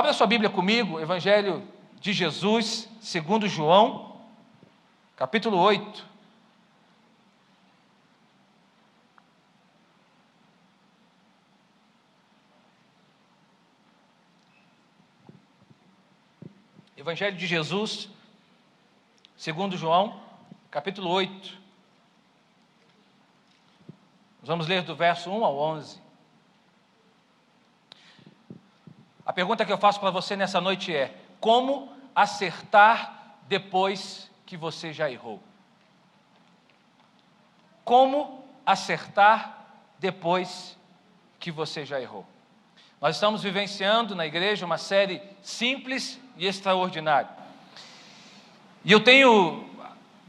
Abra sua Bíblia comigo, Evangelho de Jesus, segundo João, capítulo 8. Evangelho de Jesus, segundo João, capítulo 8. Nós vamos ler do verso 1 ao 11. A pergunta que eu faço para você nessa noite é: como acertar depois que você já errou? Como acertar depois que você já errou? Nós estamos vivenciando na igreja uma série simples e extraordinária. E eu tenho,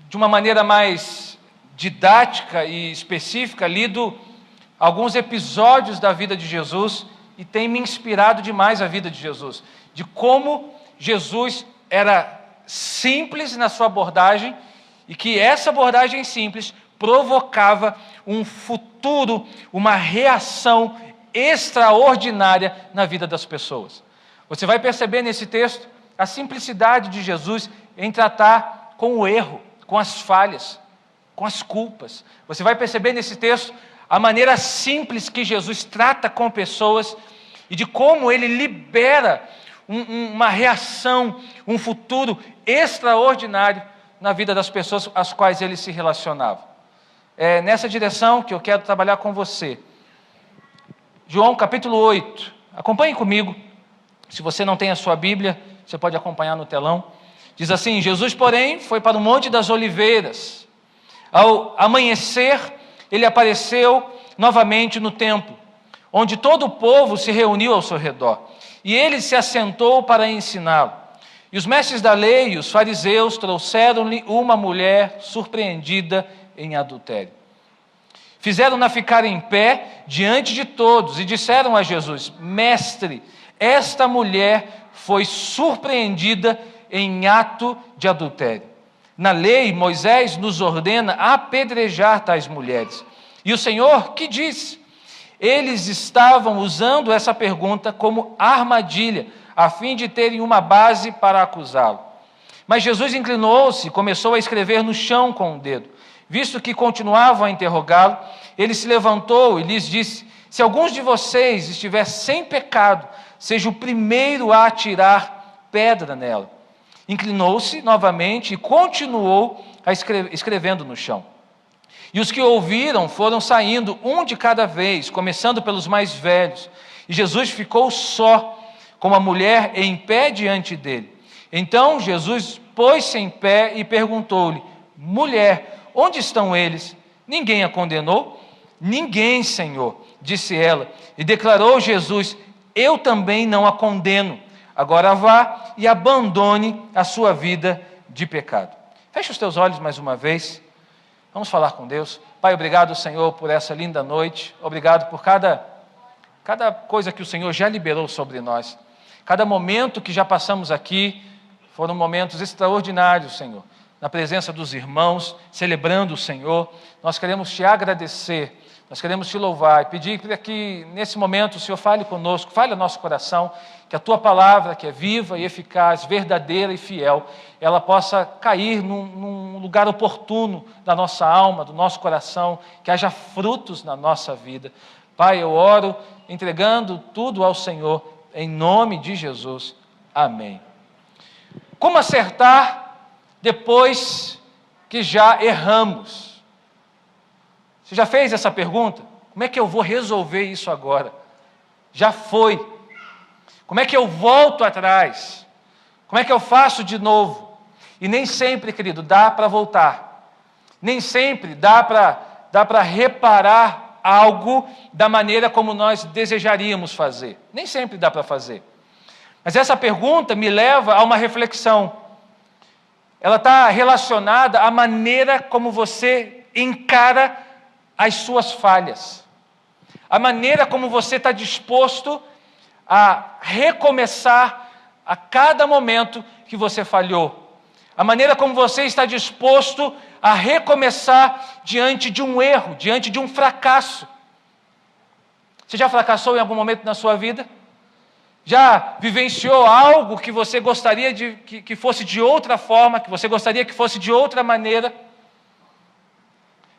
de uma maneira mais didática e específica, lido alguns episódios da vida de Jesus e tem me inspirado demais a vida de Jesus, de como Jesus era simples na sua abordagem e que essa abordagem simples provocava um futuro, uma reação extraordinária na vida das pessoas. Você vai perceber nesse texto a simplicidade de Jesus em tratar com o erro, com as falhas, com as culpas. Você vai perceber nesse texto a maneira simples que Jesus trata com pessoas e de como ele libera uma reação, um futuro extraordinário na vida das pessoas às quais ele se relacionava. É nessa direção que eu quero trabalhar com você. João capítulo 8, acompanhe comigo. Se você não tem a sua Bíblia, você pode acompanhar no telão. Diz assim: Jesus, porém, foi para o Monte das Oliveiras. Ao amanhecer, ele apareceu novamente no templo, onde todo o povo se reuniu ao seu redor. E ele se assentou para ensiná-lo. E os mestres da lei e os fariseus trouxeram-lhe uma mulher surpreendida em adultério. Fizeram-na ficar em pé diante de todos e disseram a Jesus: Mestre, esta mulher foi surpreendida em ato de adultério. Na lei, Moisés nos ordena apedrejar tais mulheres. E o Senhor, que disse? Eles estavam usando essa pergunta como armadilha, a fim de terem uma base para acusá-lo. Mas Jesus inclinou-se e começou a escrever no chão com o dedo. Visto que continuavam a interrogá-lo, ele se levantou e lhes disse: se alguns de vocês estiver sem pecado, seja o primeiro a atirar pedra nela. Inclinou-se novamente e continuou escrevendo no chão. E os que ouviram foram saindo, um de cada vez, começando pelos mais velhos. E Jesus ficou só, com a mulher em pé diante dele. Então Jesus pôs-se em pé e perguntou-lhe: Mulher, onde estão eles? Ninguém a condenou? Ninguém, Senhor, disse ela. E declarou Jesus: eu também não a condeno. Agora vá e abandone a sua vida de pecado. Feche os teus olhos mais uma vez. Vamos falar com Deus. Pai, obrigado, Senhor, por essa linda noite. Obrigado por cada coisa que o Senhor já liberou sobre nós. Cada momento que já passamos aqui foram momentos extraordinários, Senhor. Na presença dos irmãos, celebrando o Senhor. Nós queremos te agradecer. Nós queremos te louvar e pedir para que nesse momento o Senhor fale conosco, fale ao nosso coração, que a tua palavra, que é viva e eficaz, verdadeira e fiel, ela possa cair num lugar oportuno da nossa alma, do nosso coração, que haja frutos na nossa vida. Pai, eu oro entregando tudo ao Senhor, em nome de Jesus. Amém. Como acertar depois que já erramos? Você já fez essa pergunta? Como é que eu vou resolver isso agora? Já foi. Como é que eu volto atrás? Como é que eu faço de novo? E nem sempre, querido, dá para voltar. Nem sempre dá para reparar algo da maneira como nós desejaríamos fazer. Nem sempre dá para fazer. Mas essa pergunta me leva a uma reflexão. Ela está relacionada à maneira como você encara as suas falhas, a maneira como você está disposto a recomeçar a cada momento que você falhou, a maneira como você está disposto a recomeçar diante de um erro, diante de um fracasso. Você já fracassou em algum momento na sua vida? Já vivenciou algo que você gostaria que fosse de outra forma, que você gostaria que fosse de outra maneira?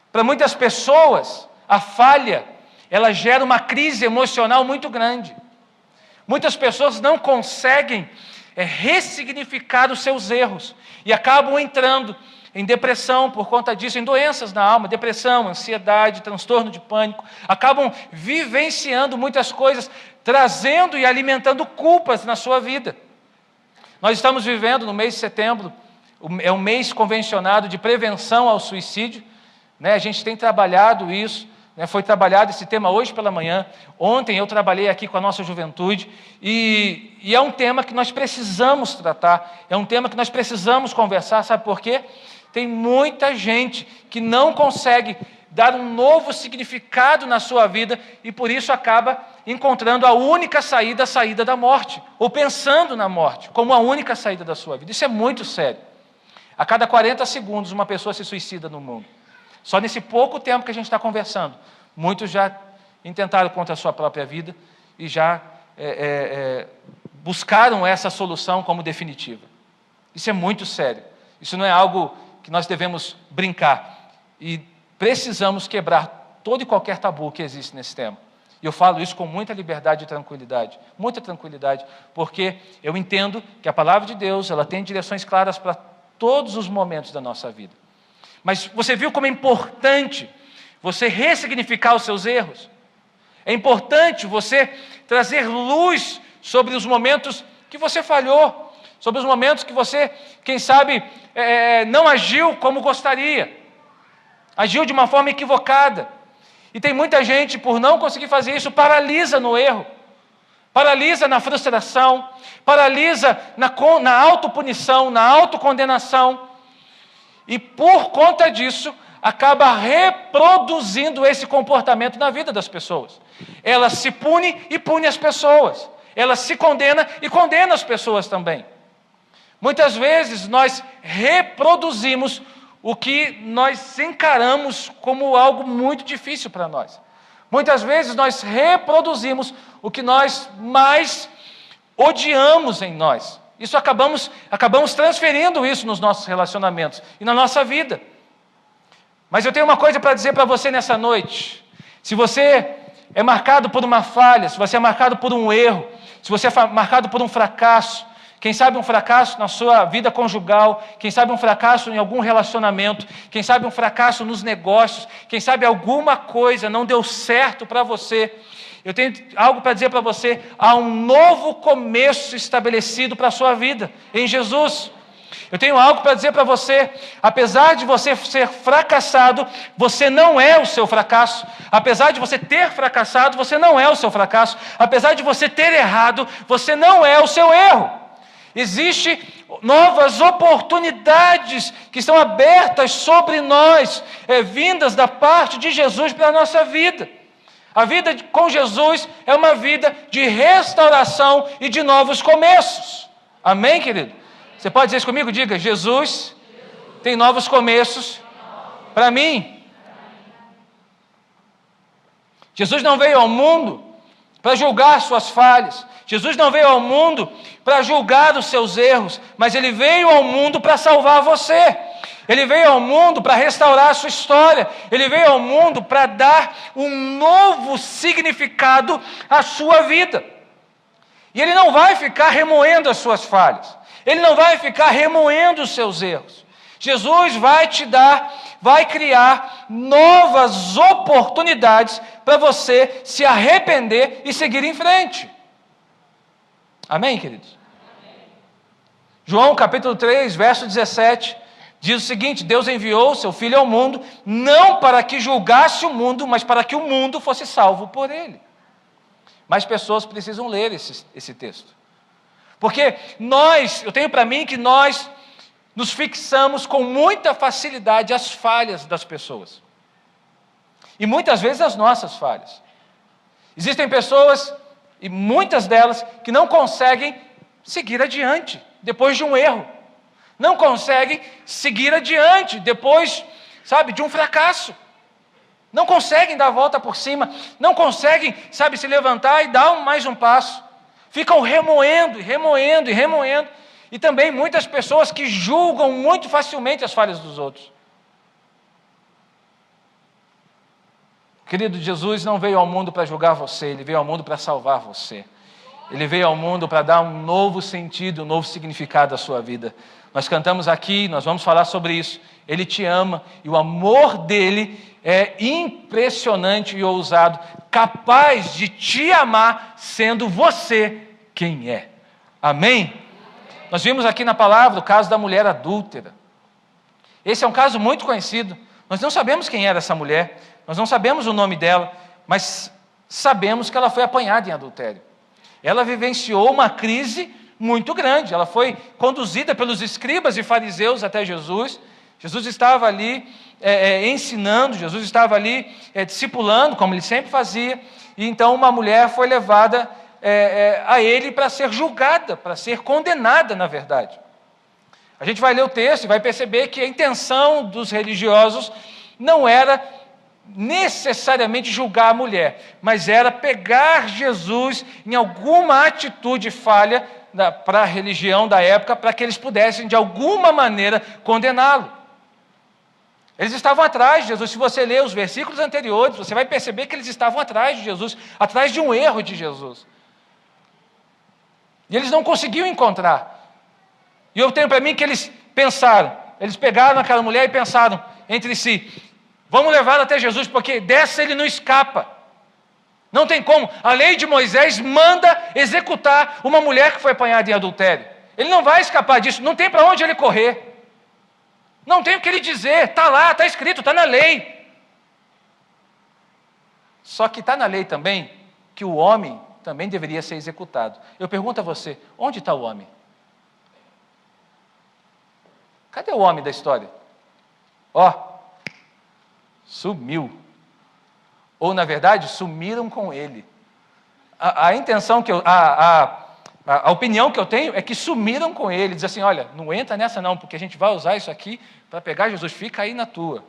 Para muitas pessoas, a falha, ela gera uma crise emocional muito grande. Muitas pessoas não conseguem ressignificar os seus erros e acabam entrando em depressão por conta disso, em doenças na alma, depressão, ansiedade, transtorno de pânico, acabam vivenciando muitas coisas, trazendo e alimentando culpas na sua vida. Nós estamos vivendo no mês de setembro, é um mês convencionado de prevenção ao suicídio, né? A gente tem trabalhado isso, né? Foi trabalhado esse tema hoje pela manhã, ontem eu trabalhei aqui com a nossa juventude, e é um tema que nós precisamos tratar, é um tema que nós precisamos conversar, sabe por quê? Tem muita gente que não consegue dar um novo significado na sua vida e por isso acaba encontrando a única saída, a saída da morte, ou pensando na morte como a única saída da sua vida. Isso é muito sério. A cada 40 segundos uma pessoa se suicida no mundo. Só nesse pouco tempo que a gente está conversando, muitos já intentaram contra a sua própria vida e já buscaram essa solução como definitiva. Isso é muito sério. Isso não é algo que nós devemos brincar. E precisamos quebrar todo e qualquer tabu que existe nesse tema. E eu falo isso com muita liberdade e tranquilidade, porque eu entendo que a palavra de Deus, ela tem direções claras para todos os momentos da nossa vida. Mas você viu como é importante você ressignificar os seus erros? É importante você trazer luz sobre os momentos que você falhou, sobre os momentos que você, quem sabe, não agiu como gostaria, agiu de uma forma equivocada. E tem muita gente, por não conseguir fazer isso, paralisa no erro, paralisa na frustração, paralisa na autopunição, na autocondenação, e por conta disso, acaba reproduzindo esse comportamento na vida das pessoas. Ela se pune e pune as pessoas, ela se condena e condena as pessoas também. Muitas vezes nós reproduzimos o que nós encaramos como algo muito difícil para nós. Muitas vezes nós reproduzimos o que nós mais odiamos em nós. Isso acabamos transferindo isso nos nossos relacionamentos e na nossa vida. Mas eu tenho uma coisa para dizer para você nessa noite. Se você é marcado por uma falha, se você é marcado por um erro, se você é marcado por um fracasso, quem sabe um fracasso na sua vida conjugal, quem sabe um fracasso em algum relacionamento, quem sabe um fracasso nos negócios, quem sabe alguma coisa não deu certo para você, eu tenho algo para dizer para você: há um novo começo estabelecido para a sua vida, em Jesus. Eu tenho algo para dizer para você: apesar de você ser fracassado, você não é o seu fracasso. Apesar de você ter fracassado, você não é o seu fracasso. Apesar de você ter errado, você não é o seu erro. Existem novas oportunidades que estão abertas sobre nós, vindas da parte de Jesus para a nossa vida. A vida com Jesus é uma vida de restauração e de novos começos. Amém, querido? Você pode dizer isso comigo? Diga: Jesus tem novos começos para mim. Jesus não veio ao mundo para julgar suas falhas. Jesus não veio ao mundo para julgar os seus erros, mas Ele veio ao mundo para salvar você. Ele veio ao mundo para restaurar a sua história. Ele veio ao mundo para dar um novo significado à sua vida. E Ele não vai ficar remoendo as suas falhas. Ele não vai ficar remoendo os seus erros. Jesus vai te dar, vai criar novas oportunidades para você se arrepender e seguir em frente. Amém, queridos? Amém. João capítulo 3, verso 17, diz o seguinte: Deus enviou o seu Filho ao mundo, não para que julgasse o mundo, mas para que o mundo fosse salvo por ele. Mais pessoas precisam ler esse texto. Porque eu tenho para mim que nós nos fixamos com muita facilidade às falhas das pessoas. E muitas vezes as nossas falhas. Existem pessoas, e muitas delas, que não conseguem seguir adiante depois de um erro. Não conseguem seguir adiante depois, de um fracasso. Não conseguem dar a volta por cima. Não conseguem, se levantar e dar mais um passo. ficam remoendo, e remoendo, e remoendo. E também muitas pessoas que julgam muito facilmente as falhas dos outros. Querido, Jesus não veio ao mundo para julgar você, Ele veio ao mundo para salvar você. Ele veio ao mundo para dar um novo sentido, um novo significado à sua vida. Nós cantamos aqui, nós vamos falar sobre isso. Ele te ama e o amor dele é impressionante e ousado, capaz de te amar sendo você quem é. Amém? Nós vimos aqui na palavra o caso da mulher adúltera. Esse é um caso muito conhecido. Nós não sabemos quem era essa mulher, nós não sabemos o nome dela, mas sabemos que ela foi apanhada em adultério. Ela vivenciou uma crise muito grande. Ela foi conduzida pelos escribas e fariseus até Jesus. Jesus estava ali ensinando, Jesus estava ali discipulando, como ele sempre fazia. E então uma mulher foi levada a ele para ser julgada, para ser condenada, na verdade. A gente vai ler o texto e vai perceber que a intenção dos religiosos não era necessariamente julgar a mulher, mas era pegar Jesus em alguma atitude falha para a religião da época, para que eles pudessem de alguma maneira condená-lo. Eles estavam atrás de Jesus. Se você ler os versículos anteriores, você vai perceber que eles estavam atrás de Jesus, atrás de um erro de Jesus. E eles não conseguiam encontrar. E eu tenho para mim que eles pensaram, eles pegaram aquela mulher e pensaram entre si: vamos levá-la até Jesus, porque dessa ele não escapa. Não tem como. A lei de Moisés manda executar uma mulher que foi apanhada em adultério. Ele não vai escapar disso, não tem para onde ele correr. Não tem o que ele dizer, está lá, está escrito, está na lei. Só que está na lei também que o homem também deveria ser executado. Eu pergunto a você, onde está o homem? Cadê o homem da história? Sumiu. Ou, na verdade, sumiram com ele. A intenção que a opinião que eu tenho é que sumiram com ele. Diz assim: olha, não entra nessa não, porque a gente vai usar isso aqui para pegar Jesus, fica aí na tua.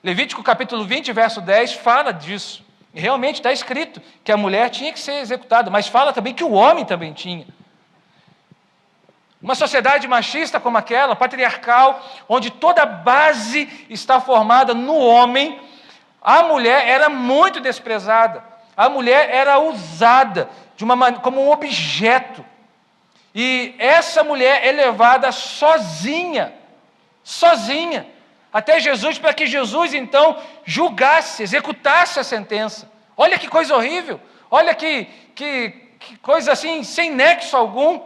Levítico capítulo 20, verso 10, fala disso. E realmente está escrito que a mulher tinha que ser executada, mas fala também que o homem também tinha. Uma sociedade machista como aquela, patriarcal, onde toda a base está formada no homem, a mulher era muito desprezada. A mulher era usada como um objeto. E essa mulher é levada sozinha, até Jesus, para que Jesus então julgasse, executasse a sentença. Olha que coisa horrível, olha que coisa assim, sem nexo algum,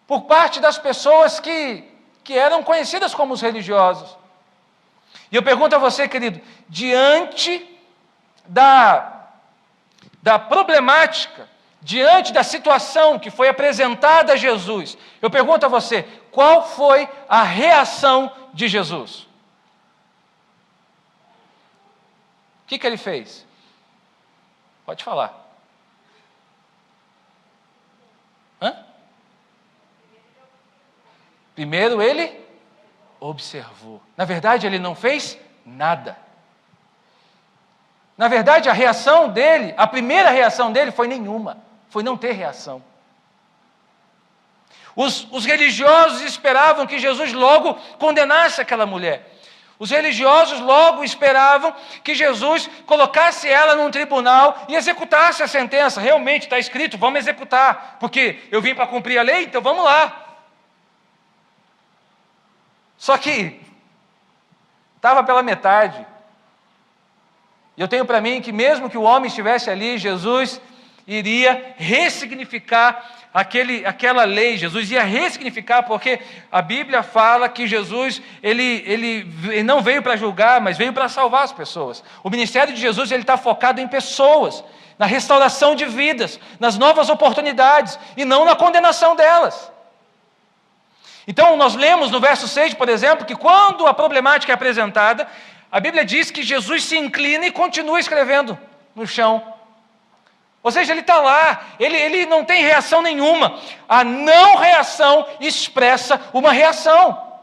por parte das pessoas que eram conhecidas como os religiosos. E eu pergunto a você, querido, diante da problemática, diante da situação que foi apresentada a Jesus, eu pergunto a você, qual foi a reação de Jesus? O que ele fez? Pode falar. Primeiro ele observou. Na verdade, ele não fez nada. Na verdade, a reação dele, a primeira reação dele foi nenhuma. Foi não ter reação. Os religiosos esperavam que Jesus logo condenasse aquela mulher. Os religiosos logo esperavam que Jesus colocasse ela num tribunal e executasse a sentença. Realmente está escrito, vamos executar, porque eu vim para cumprir a lei, então vamos lá. Só que estava pela metade. E eu tenho para mim que mesmo que o homem estivesse ali, Jesus iria ressignificar aquela lei. Jesus ia ressignificar, porque a Bíblia fala que Jesus ele não veio para julgar, mas veio para salvar as pessoas. O ministério de Jesus está focado em pessoas, na restauração de vidas, nas novas oportunidades, e não na condenação delas. Então, nós lemos no verso 6, por exemplo, que quando a problemática é apresentada, a Bíblia diz que Jesus se inclina e continua escrevendo no chão. Ou seja, ele está lá, ele não tem reação nenhuma. A não reação expressa uma reação.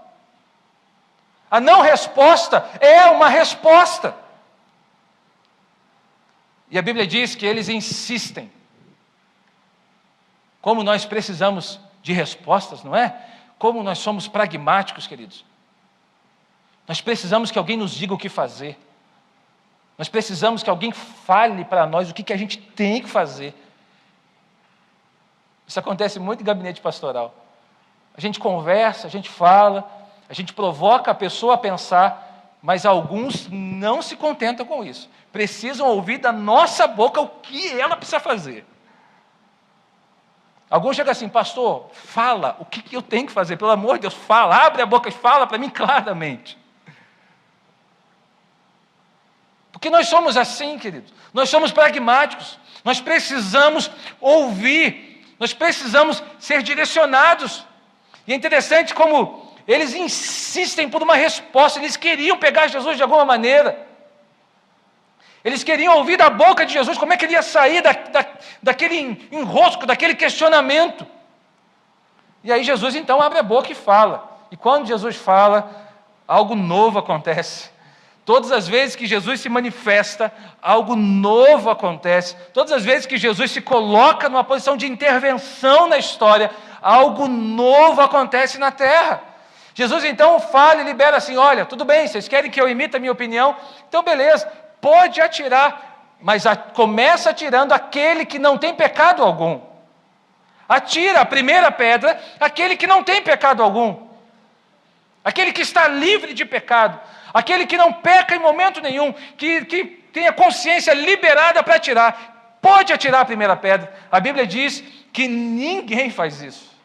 A não resposta é uma resposta. E a Bíblia diz que eles insistem Como nós precisamos de respostas, não é? Como nós somos pragmáticos, queridos. Nós precisamos que alguém nos diga o que fazer. Nós precisamos que alguém fale para nós o que a gente tem que fazer. Isso acontece muito em gabinete pastoral. A gente conversa, a gente fala, a gente provoca a pessoa a pensar, mas alguns não se contentam com isso. Precisam ouvir da nossa boca o que ela precisa fazer. Alguns chegam assim, pastor, fala o que eu tenho que fazer, pelo amor de Deus, fala, abre a boca e fala para mim claramente. Porque nós somos assim, queridos, nós somos pragmáticos, nós precisamos ouvir, nós precisamos ser direcionados. E é interessante como eles insistem por uma resposta, eles queriam pegar Jesus de alguma maneira. Eles queriam ouvir da boca de Jesus como é que ele ia sair daquele enrosco, daquele questionamento. E aí Jesus então abre a boca e fala. E quando Jesus fala, algo novo acontece. Todas as vezes que Jesus se manifesta, algo novo acontece. Todas as vezes que Jesus se coloca numa posição de intervenção na história, algo novo acontece na terra. Jesus então fala e libera assim, olha, tudo bem, vocês querem que eu imite a minha opinião? Então beleza, pode atirar, mas começa atirando aquele que não tem pecado algum. Atira a primeira pedra, aquele que não tem pecado algum. Aquele que está livre de pecado. Aquele que não peca em momento nenhum, que tem a consciência liberada para atirar. Pode atirar a primeira pedra. A Bíblia diz que ninguém faz isso.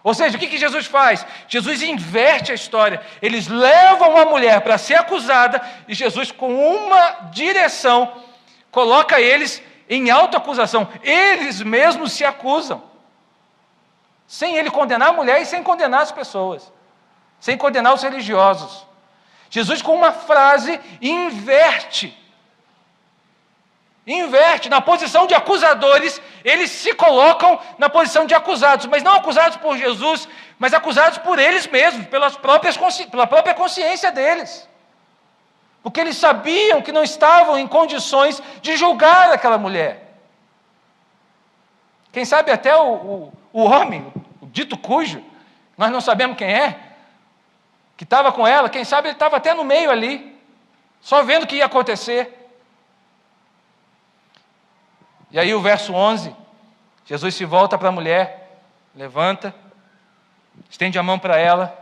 Ou seja, o que Jesus faz? Jesus inverte a história. Eles levam a mulher para ser acusada e Jesus, com uma direção, coloca eles em autoacusação. Eles mesmos se acusam. Sem ele condenar a mulher e sem condenar as pessoas. Sem condenar os religiosos. Jesus, com uma frase, inverte. Na posição de acusadores, eles se colocam na posição de acusados, mas não acusados por Jesus, mas acusados por eles mesmos, pela própria consciência deles. Porque eles sabiam que não estavam em condições de julgar aquela mulher. Quem sabe até o homem, o dito cujo, nós não sabemos quem é, que estava com ela, quem sabe ele estava até no meio ali, só vendo o que ia acontecer. E aí o verso 11, Jesus se volta para a mulher, levanta, estende a mão para ela,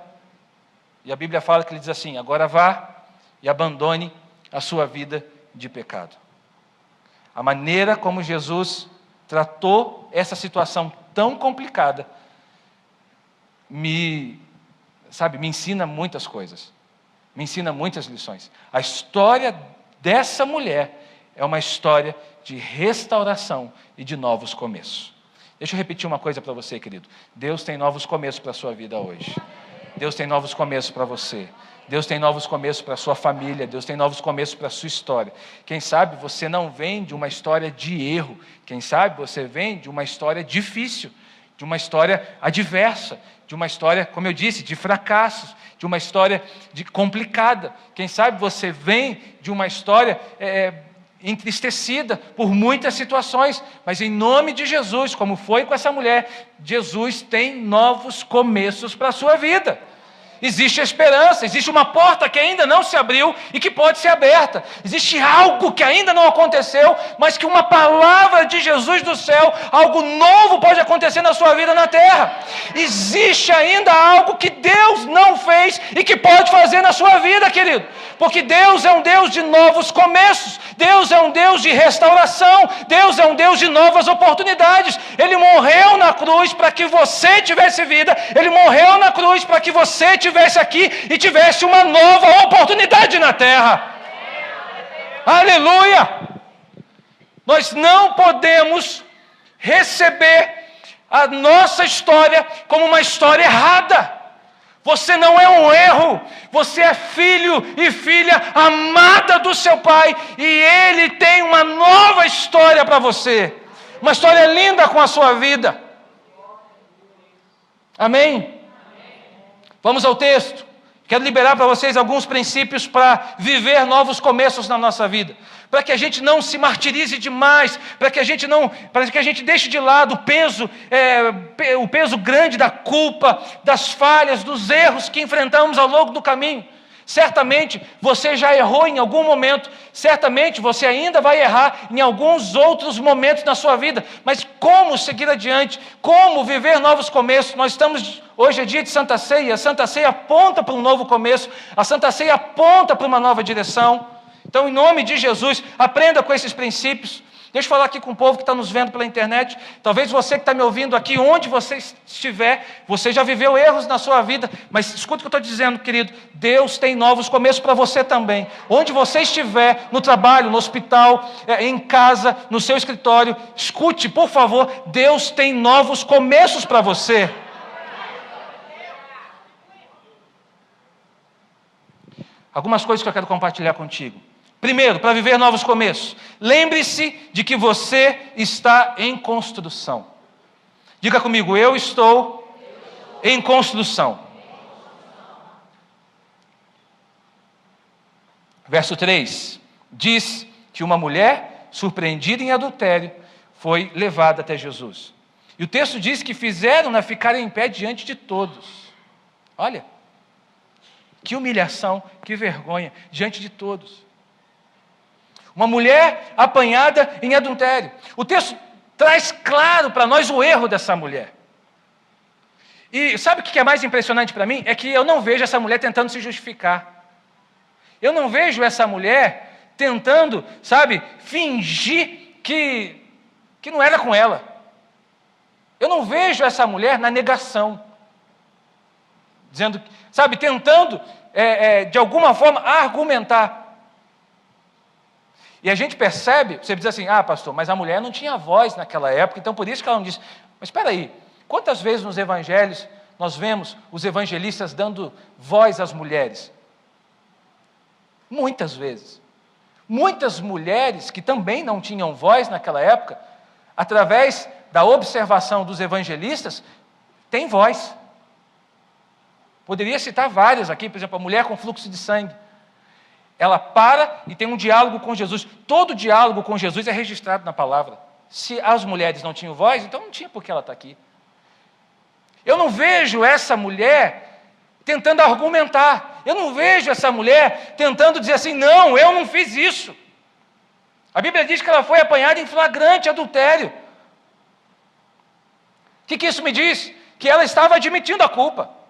e a Bíblia fala que ele diz assim, agora vá e abandone a sua vida de pecado. A maneira como Jesus tratou essa situação tão complicada, me ensina muitas coisas, me ensina muitas lições. A história dessa mulher é uma história de restauração e de novos começos. Deixa eu repetir uma coisa para você, querido. Deus tem novos começos para a sua vida hoje. Deus tem novos começos para você. Deus tem novos começos para a sua família. Deus tem novos começos para a sua história. Quem sabe você não vem de uma história de erro. Quem sabe você vem de uma história difícil, de uma história adversa, de uma história, como eu disse, de fracassos, de uma história complicada. Quem sabe você vem de uma história entristecida por muitas situações, mas em nome de Jesus, como foi com essa mulher, Jesus tem novos começos para a sua vida. Existe esperança, existe uma porta que ainda não se abriu e que pode ser aberta. Existe algo que ainda não aconteceu, mas que uma palavra de Jesus do céu, algo novo pode acontecer na sua vida na terra. Existe ainda algo que Deus não fez e que pode fazer na sua vida, querido. Porque Deus é um Deus de novos começos, Deus é um Deus de restauração, Deus é um Deus de novas oportunidades. Ele morreu na cruz para que você tivesse vida, Ele morreu na cruz para que você tivesse aqui e tivesse uma nova oportunidade na terra. Aleluia! Nós não podemos receber a nossa história como uma história errada. Você não é um erro, você é filho e filha amada do seu pai, e Ele tem uma nova história para você, uma história linda com a sua vida. Amém? Vamos ao texto. Quero liberar para vocês alguns princípios para viver novos começos na nossa vida, para que a gente não se martirize demais, para que a gente deixe de lado o peso grande da culpa, das falhas, dos erros que enfrentamos ao longo do caminho. Certamente você já errou em algum momento, certamente você ainda vai errar em alguns outros momentos na sua vida, mas como seguir adiante, como viver novos começos? Hoje é dia de Santa Ceia, a Santa Ceia aponta para um novo começo, a Santa Ceia aponta para uma nova direção. Então, em nome de Jesus, aprenda com esses princípios. Deixa eu falar aqui com o povo que está nos vendo pela internet. Talvez você que está me ouvindo aqui, onde você estiver, você já viveu erros na sua vida, mas escuta o que eu estou dizendo, querido. Deus tem novos começos para você também. Onde você estiver, no trabalho, no hospital, em casa, no seu escritório, escute, por favor, Deus tem novos começos para você. Algumas coisas que eu quero compartilhar contigo. Primeiro, para viver novos começos, lembre-se de que você está em construção. Diga comigo, eu estou em construção. Verso 3, diz que uma mulher surpreendida em adultério foi levada até Jesus. E o texto diz que fizeram-na ficar em pé diante de todos. Olha, que humilhação, que vergonha, diante de todos. Uma mulher apanhada em adultério. O texto traz claro para nós o erro dessa mulher. E sabe o que é mais impressionante para mim? É que eu não vejo essa mulher tentando se justificar. Eu não vejo essa mulher tentando, fingir que não era com ela. Eu não vejo essa mulher na negação. Dizendo, tentando, de alguma forma, argumentar. E a gente percebe, você diz assim, pastor, mas a mulher não tinha voz naquela época, então por isso que ela não disse. Mas espera aí, quantas vezes nos evangelhos nós vemos os evangelistas dando voz às mulheres? Muitas vezes. Muitas mulheres que também não tinham voz naquela época, através da observação dos evangelistas, têm voz. Poderia citar várias aqui, por exemplo, a mulher com fluxo de sangue. Ela para e tem um diálogo com Jesus. Todo diálogo com Jesus é registrado na palavra. Se as mulheres não tinham voz, então não tinha por que ela está aqui. Eu não vejo essa mulher tentando argumentar. Eu não vejo essa mulher tentando dizer assim, não, eu não fiz isso. A Bíblia diz que ela foi apanhada em flagrante adultério. O que isso me diz? Que ela estava admitindo a culpa.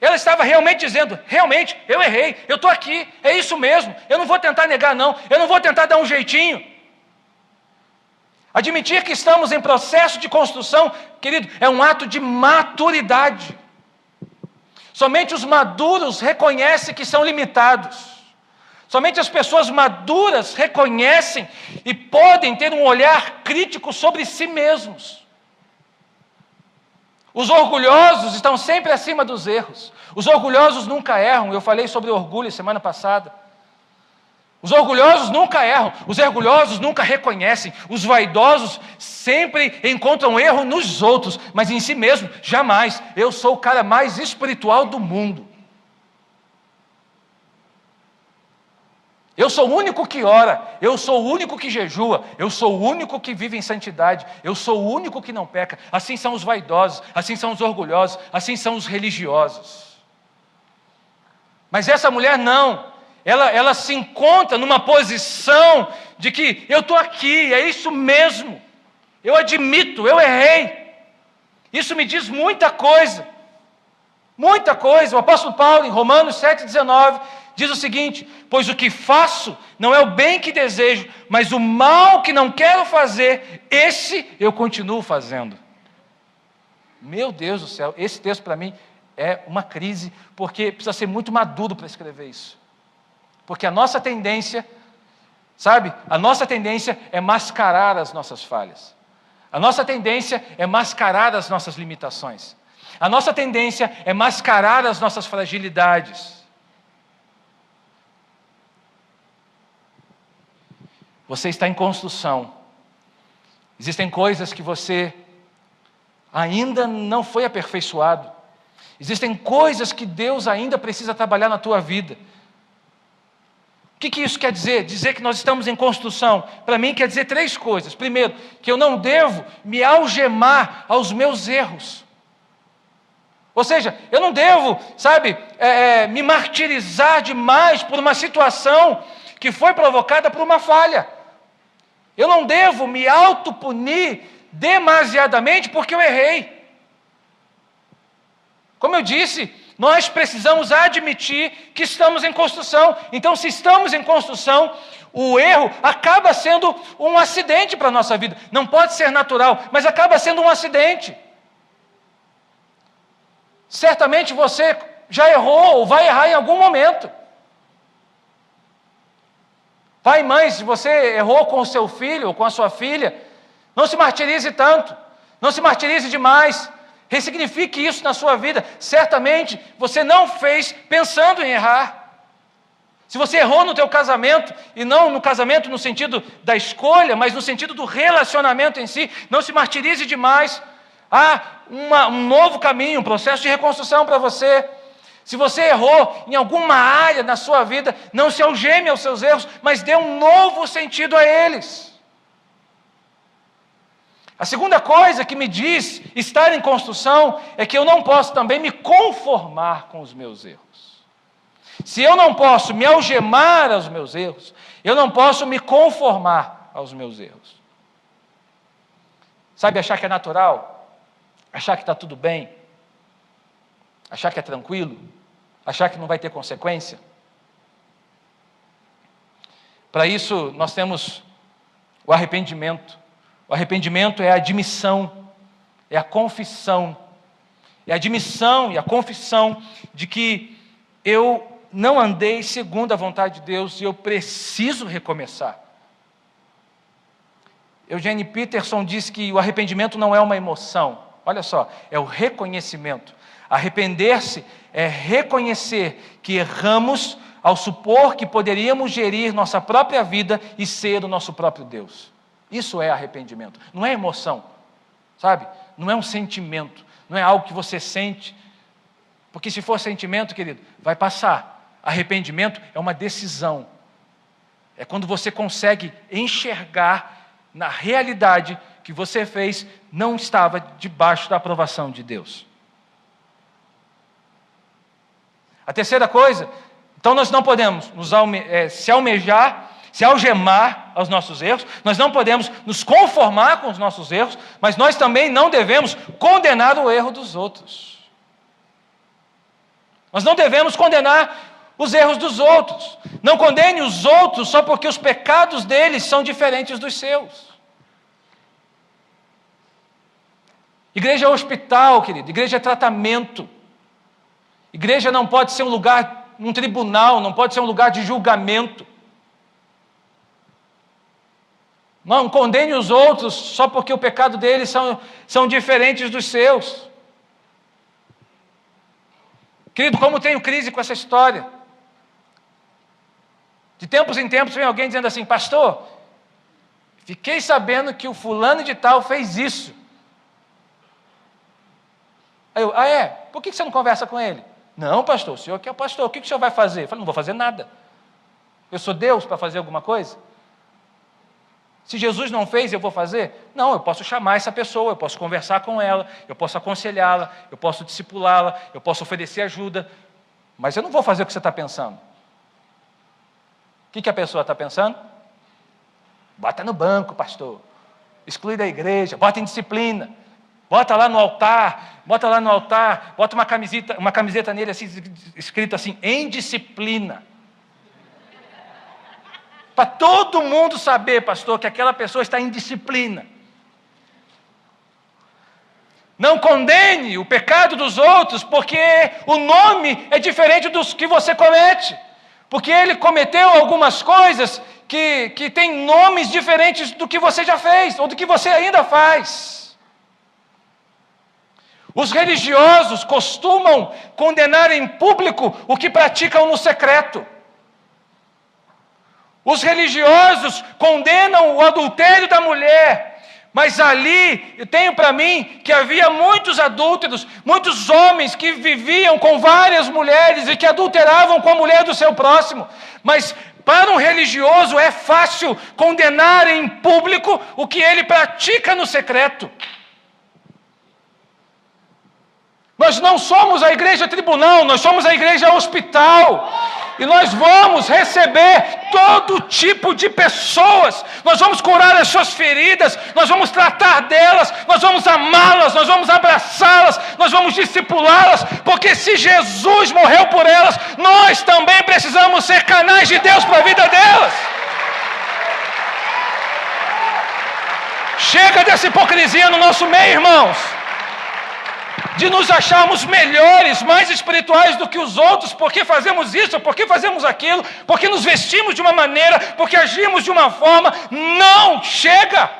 Ela estava realmente dizendo, realmente, eu errei, eu estou aqui, é isso mesmo, eu não vou tentar negar não, eu não vou tentar dar um jeitinho. Admitir que estamos em processo de construção, querido, é um ato de maturidade. Somente os maduros reconhecem que são limitados. Somente as pessoas maduras reconhecem e podem ter um olhar crítico sobre si mesmos. Os orgulhosos estão sempre acima dos erros. Os orgulhosos nunca erram. Eu falei sobre orgulho semana passada. Os orgulhosos nunca erram. Os orgulhosos nunca reconhecem. Os vaidosos sempre encontram erro nos outros, mas em si mesmo, jamais. Eu sou o cara mais espiritual do mundo. Eu sou o único que ora, eu sou o único que jejua, eu sou o único que vive em santidade, eu sou o único que não peca. Assim são os vaidosos, assim são os orgulhosos, assim são os religiosos. Mas essa mulher não, ela se encontra numa posição de que eu estou aqui, é isso mesmo, eu admito, eu errei. Isso me diz muita coisa. Muita coisa. O apóstolo Paulo, em Romanos 7,19, diz o seguinte: pois o que faço não é o bem que desejo, mas o mal que não quero fazer, esse eu continuo fazendo. Meu Deus do céu, esse texto para mim é uma crise, porque precisa ser muito maduro para escrever isso. Porque a nossa tendência, a nossa tendência é mascarar as nossas falhas. A nossa tendência é mascarar as nossas limitações. A nossa tendência é mascarar as nossas fragilidades. Você está em construção. Existem coisas que você ainda não foi aperfeiçoado. Existem coisas que Deus ainda precisa trabalhar na tua vida. O que isso quer dizer? Dizer que nós estamos em construção. Para mim quer dizer 3 coisas. Primeiro, que eu não devo me algemar aos meus erros. Ou seja, eu não devo, me martirizar demais por uma situação que foi provocada por uma falha. Eu não devo me autopunir demasiadamente porque eu errei. Como eu disse, nós precisamos admitir que estamos em construção. Então, se estamos em construção, o erro acaba sendo um acidente para a nossa vida. Não pode ser natural, mas acaba sendo um acidente. Certamente você já errou ou vai errar em algum momento. Pai e mãe, se você errou com o seu filho ou com a sua filha, não se martirize tanto, não se martirize demais, ressignifique isso na sua vida. Certamente você não fez pensando em errar. Se você errou no teu casamento, e não no casamento no sentido da escolha, mas no sentido do relacionamento em si, não se martirize demais. Há um novo caminho, um processo de reconstrução para você. Se você errou em alguma área na sua vida, não se algeme aos seus erros, mas dê um novo sentido a eles. A segunda coisa que me diz estar em construção é que eu não posso também me conformar com os meus erros. Se eu não posso me algemar aos meus erros, eu não posso me conformar aos meus erros. Achar que é natural? Achar que está tudo bem? Achar que é tranquilo? Achar que não vai ter consequência? Para isso, nós temos o arrependimento. O arrependimento é a admissão, é a confissão. É a admissão e a confissão de que eu não andei segundo a vontade de Deus e eu preciso recomeçar. Eugene Peterson diz que o arrependimento não é uma emoção. Olha só, é o reconhecimento. Arrepender-se é reconhecer que erramos ao supor que poderíamos gerir nossa própria vida e ser o nosso próprio Deus. Isso é arrependimento. Não é emoção, Não é um sentimento, não é algo que você sente. Porque se for sentimento, querido, vai passar. Arrependimento é uma decisão. É quando você consegue enxergar na realidade que você fez não estava debaixo da aprovação de Deus. A terceira coisa, então nós não podemos se algemar aos nossos erros, nós não podemos nos conformar com os nossos erros, mas nós também não devemos condenar o erro dos outros. Nós não devemos condenar os erros dos outros. Não condene os outros só porque os pecados deles são diferentes dos seus. Igreja é hospital, querido. Igreja é tratamento. Igreja não pode ser um lugar, um tribunal, não pode ser um lugar de julgamento. Não condene os outros só porque o pecado deles são diferentes dos seus. Querido, como tenho crise com essa história. De tempos em tempos vem alguém dizendo assim: pastor, fiquei sabendo que o fulano de tal fez isso. Aí eu, por que você não conversa com ele? Não, pastor, o senhor que é o pastor, o que o senhor vai fazer? Eu falei, não vou fazer nada. Eu sou Deus para fazer alguma coisa? Se Jesus não fez, eu vou fazer? Não, eu posso chamar essa pessoa, eu posso conversar com ela, eu posso aconselhá-la, eu posso discipulá-la, eu posso oferecer ajuda, mas eu não vou fazer o que você está pensando. O que a pessoa está pensando? Bota no banco, pastor. Exclui da igreja, bota em disciplina. Bota lá no altar, bota uma camiseta nele assim, escrito assim, em disciplina. Para todo mundo saber, pastor, que aquela pessoa está em disciplina. Não condene o pecado dos outros, porque o nome é diferente dos que você comete. Porque ele cometeu algumas coisas que têm nomes diferentes do que você já fez, ou do que você ainda faz. Os religiosos costumam condenar em público o que praticam no secreto. Os religiosos condenam o adultério da mulher, Mas ali, eu tenho para mim que havia muitos adúlteros, muitos homens que viviam com várias mulheres e que adulteravam com a mulher do seu próximo. Mas para um religioso é fácil condenar em público o que ele pratica no secreto. Nós não somos a igreja tribunal, nós somos a igreja hospital. E nós vamos receber todo tipo de pessoas. Nós vamos curar as suas feridas, nós vamos tratar delas, nós vamos amá-las, nós vamos abraçá-las, nós vamos discipulá-las, porque se Jesus morreu por elas, nós também precisamos ser canais de Deus para a vida delas. Chega dessa hipocrisia no nosso meio, irmãos, de nos acharmos melhores, mais espirituais do que os outros, porque fazemos isso, porque fazemos aquilo, porque nos vestimos de uma maneira, porque agimos de uma forma. Não, chega!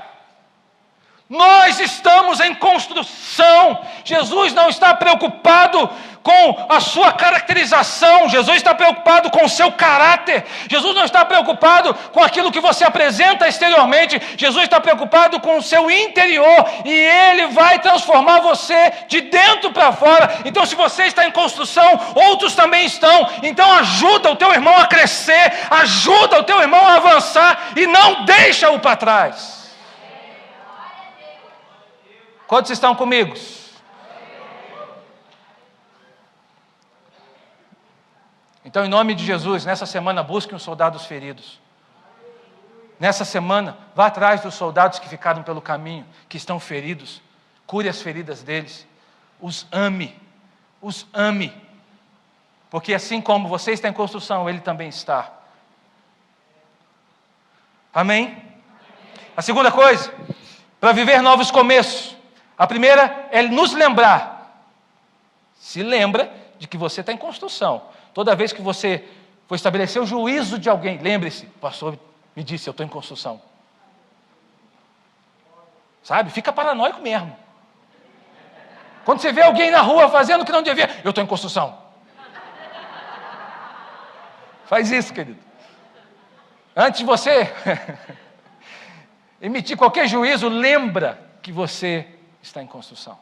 Nós estamos em construção. Jesus não está preocupado com a sua caracterização, Jesus está preocupado com o seu caráter. Jesus não está preocupado com aquilo que você apresenta exteriormente, Jesus está preocupado com o seu interior, e Ele vai transformar você de dentro para fora. Então, se você está em construção, outros também estão. Então ajuda o teu irmão a crescer, ajuda o teu irmão a avançar, e não deixa-o para trás. Quantos estão comigo? Então, em nome de Jesus, nessa semana, busque os soldados feridos. Nessa semana, vá atrás dos soldados que ficaram pelo caminho, que estão feridos. Cure as feridas deles. Os ame. Os ame. Porque assim como você está em construção, ele também está. Amém? A segunda coisa, para viver novos começos. A primeira é nos lembrar. Se lembra de que você está em construção. Toda vez que você for estabelecer o juízo de alguém, lembre-se, o pastor me disse, eu estou em construção. Sabe? Fica paranoico mesmo. Quando você vê alguém na rua fazendo o que não devia, eu estou em construção. Faz isso, querido. Antes de você emitir qualquer juízo, lembra que você está em construção.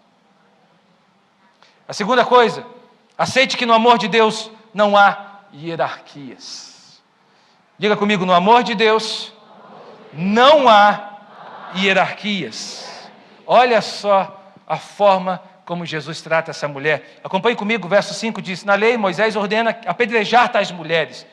A segunda coisa, aceite que no amor de Deus não há hierarquias. Diga comigo, no amor de Deus não há hierarquias. Olha só a forma como Jesus trata essa mulher. Acompanhe comigo, o verso 5 diz, na lei Moisés ordena apedrejar tais mulheres.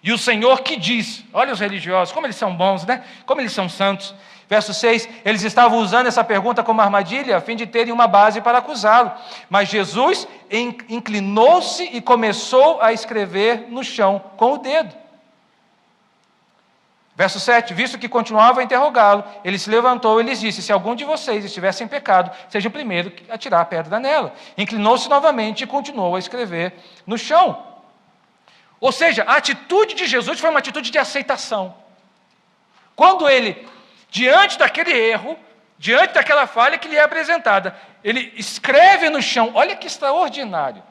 E o Senhor que diz, olha os religiosos, como eles são bons, né? Como eles são santos. Verso 6, eles estavam usando essa pergunta como armadilha a fim de terem uma base para acusá-lo. Mas Jesus inclinou-se e começou a escrever no chão com o dedo. Verso 7, visto que continuava a interrogá-lo, ele se levantou e lhes disse, se algum de vocês estivesse em pecado, seja o primeiro a tirar a pedra nela. Inclinou-se novamente e continuou a escrever no chão. Ou seja, a atitude de Jesus foi uma atitude de aceitação. Quando ele, diante daquele erro, diante daquela falha que lhe é apresentada, ele escreve no chão. Olha que extraordinário.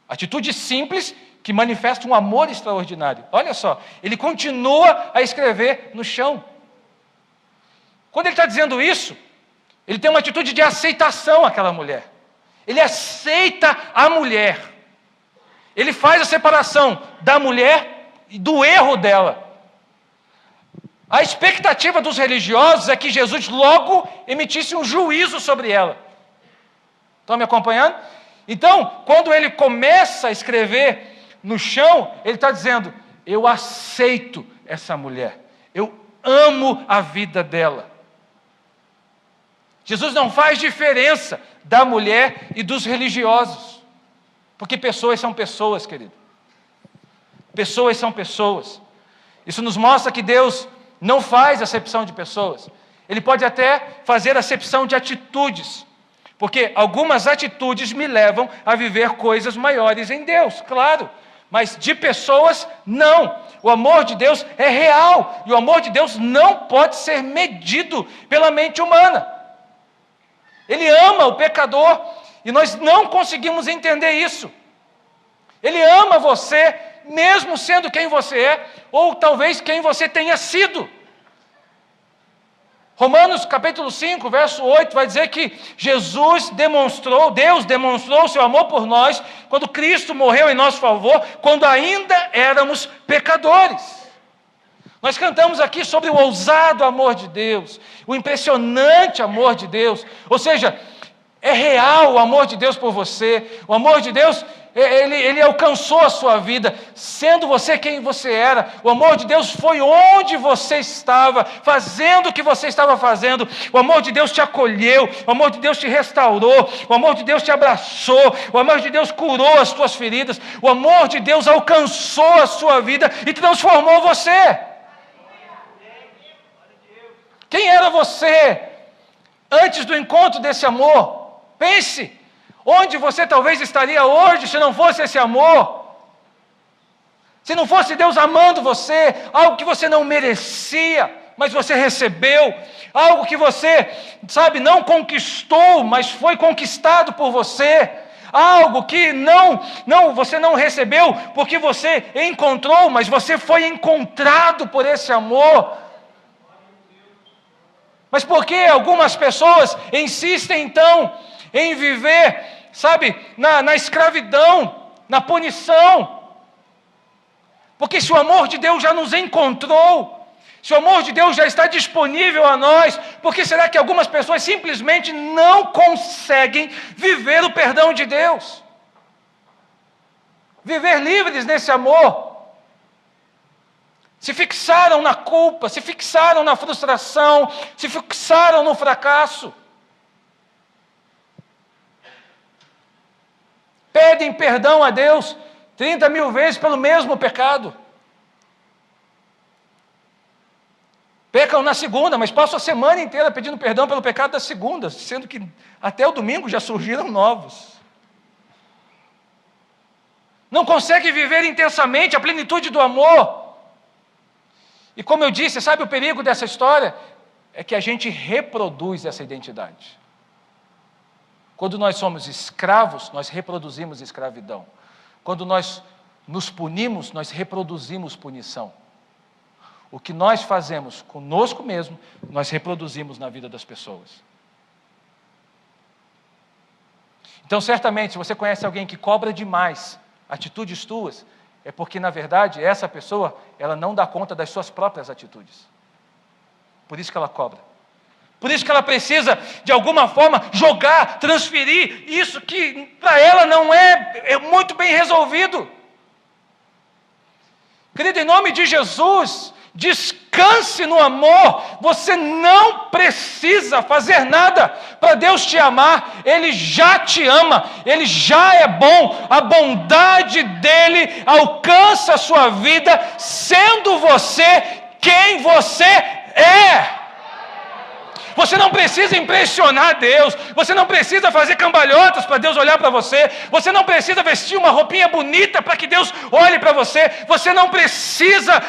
Atitude simples que manifesta um amor extraordinário. Olha só, ele continua a escrever no chão. Quando ele está dizendo isso, ele tem uma atitude de aceitação àquela mulher. Ele aceita a mulher. Ele faz a separação da mulher e do erro dela. A expectativa dos religiosos é que Jesus logo emitisse um juízo sobre ela. Estão me acompanhando? Então, quando ele começa a escrever no chão, ele está dizendo, eu aceito essa mulher. Eu amo a vida dela. Jesus não faz diferença da mulher e dos religiosos. Porque pessoas são pessoas, querido. Pessoas são pessoas. Isso nos mostra que Deus não faz acepção de pessoas. Ele pode até fazer acepção de atitudes. Porque algumas atitudes me levam a viver coisas maiores em Deus, claro. Mas de pessoas, não. O amor de Deus é real. E o amor de Deus não pode ser medido pela mente humana. Ele ama o pecador. E nós não conseguimos entender isso. Ele ama você, mesmo sendo quem você é, ou talvez quem você tenha sido. Romanos capítulo 5, verso 8, vai dizer que Deus demonstrou seu amor por nós, quando Cristo morreu em nosso favor, quando ainda éramos pecadores. Nós cantamos aqui sobre o ousado amor de Deus, o impressionante amor de Deus, ou seja, é real o amor de Deus por você, o amor de Deus, ele alcançou a sua vida, sendo você quem você era, o amor de Deus foi onde você estava, fazendo o que você estava fazendo, o amor de Deus te acolheu, o amor de Deus te restaurou, o amor de Deus te abraçou, o amor de Deus curou as tuas feridas, o amor de Deus alcançou a sua vida e transformou você. Quem era você antes do encontro desse amor? Pense, onde você talvez estaria hoje se não fosse esse amor? Se não fosse Deus amando você, algo que você não merecia, mas você recebeu, algo que você, não conquistou, mas foi conquistado por você, algo que você não recebeu porque você encontrou, mas você foi encontrado por esse amor. Mas por que algumas pessoas insistem então em viver, na escravidão, na punição? Porque se o amor de Deus já nos encontrou, se o amor de Deus já está disponível a nós, por que será que algumas pessoas simplesmente não conseguem viver o perdão de Deus? Viver livres nesse amor? Se fixaram na culpa, se fixaram na frustração, se fixaram no fracasso. Pedem perdão a Deus 30 mil vezes pelo mesmo pecado. Pecam na segunda, mas passam a semana inteira pedindo perdão pelo pecado da segunda, sendo que até o domingo já surgiram novos. Não conseguem viver intensamente a plenitude do amor. E como eu disse, sabe o perigo dessa história? É que a gente reproduz essa identidade. Quando nós somos escravos, nós reproduzimos escravidão. Quando nós nos punimos, nós reproduzimos punição. O que nós fazemos conosco mesmo, nós reproduzimos na vida das pessoas. Então, certamente, se você conhece alguém que cobra demais atitudes tuas, é porque, na verdade, essa pessoa, ela não dá conta das suas próprias atitudes. Por isso que ela cobra. Por isso que ela precisa, de alguma forma, jogar, transferir isso que para ela não é muito bem resolvido. Querido, em nome de Jesus, descanse no amor. Você não precisa fazer nada para Deus te amar. Ele já te ama, Ele já é bom. A bondade dEle alcança a sua vida, sendo você quem você é. Você não precisa impressionar Deus, você não precisa fazer cambalhotas para Deus olhar para você, você não precisa vestir uma roupinha bonita para que Deus olhe para você, você não precisa,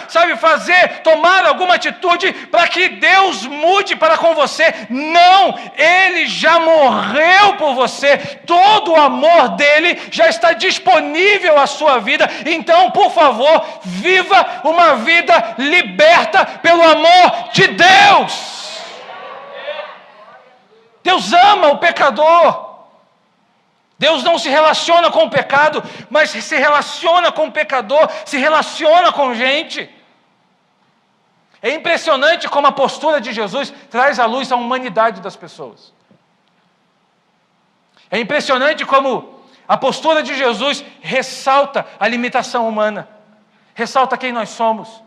tomar alguma atitude para que Deus mude para com você. Não, Ele já morreu por você, todo o amor dEle já está disponível à sua vida. Então, por favor, viva uma vida liberta pelo amor de Deus. Deus ama o pecador. Deus não se relaciona com o pecado, mas se relaciona com o pecador, se relaciona com gente. É impressionante como a postura de Jesus traz à luz a humanidade das pessoas. É impressionante como a postura de Jesus ressalta a limitação humana, ressalta quem nós somos.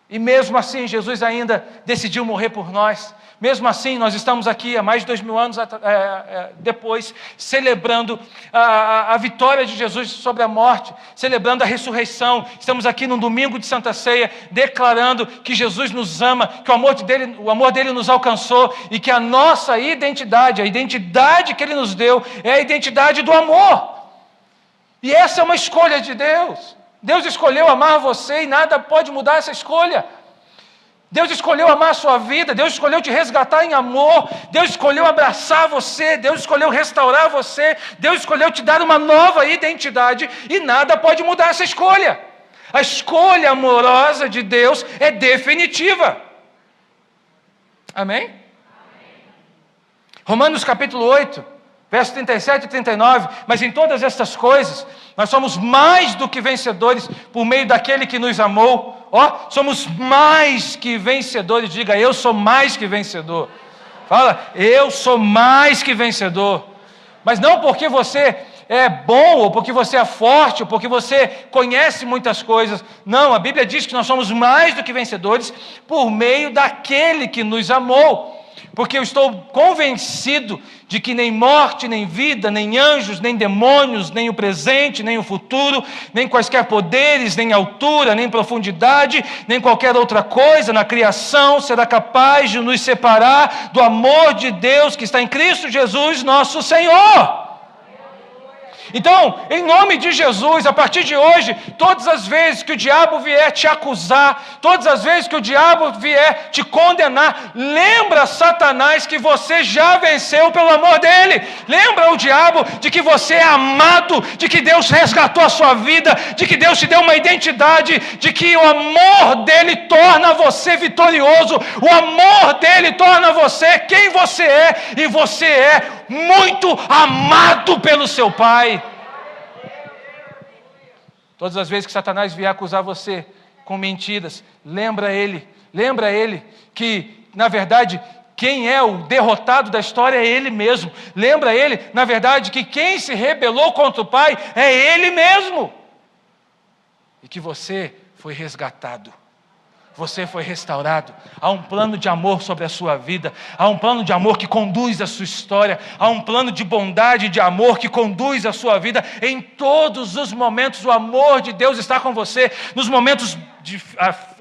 E mesmo assim, Jesus ainda decidiu morrer por nós. Mesmo assim, nós estamos aqui há mais de 2000 anos depois, celebrando a vitória de Jesus sobre a morte, celebrando a ressurreição. Estamos aqui num domingo de Santa Ceia, declarando que Jesus nos ama, que o amor dele nos alcançou e que a nossa identidade, a identidade que Ele nos deu, é a identidade do amor. E essa é uma escolha de Deus. Deus escolheu amar você e nada pode mudar essa escolha. Deus escolheu amar a sua vida, Deus escolheu te resgatar em amor, Deus escolheu abraçar você, Deus escolheu restaurar você, Deus escolheu te dar uma nova identidade e nada pode mudar essa escolha. A escolha amorosa de Deus é definitiva. Amém? Romanos capítulo 8, versos 37 e 39. Mas em todas estas coisas, nós somos mais do que vencedores por meio daquele que nos amou. Somos mais que vencedores. Diga, eu sou mais que vencedor. Fala, eu sou mais que vencedor. Mas não porque você é bom, ou porque você é forte, ou porque você conhece muitas coisas. Não, a Bíblia diz que nós somos mais do que vencedores por meio daquele que nos amou. Porque eu estou convencido de que nem morte, nem vida, nem anjos, nem demônios, nem o presente, nem o futuro, nem quaisquer poderes, nem altura, nem profundidade, nem qualquer outra coisa na criação será capaz de nos separar do amor de Deus que está em Cristo Jesus, nosso Senhor. Então, em nome de Jesus, a partir de hoje, todas as vezes que o diabo vier te acusar, todas as vezes que o diabo vier te condenar, lembra Satanás que você já venceu pelo amor dele. Lembra o diabo de que você é amado, de que Deus resgatou a sua vida, de que Deus te deu uma identidade, de que o amor dele torna você vitorioso, o amor dele torna você quem você é, e você é muito amado pelo seu Pai. Todas as vezes que Satanás vier acusar você com mentiras, lembra ele que, na verdade, quem é o derrotado da história é ele mesmo. Lembra ele, na verdade, que quem se rebelou contra o Pai é ele mesmo. E que você foi resgatado. Você foi restaurado. Há um plano de amor sobre a sua vida. Há um plano de amor que conduz a sua história. Há um plano de bondade e de amor que conduz a sua vida. Em todos os momentos, o amor de Deus está com você. Nos momentos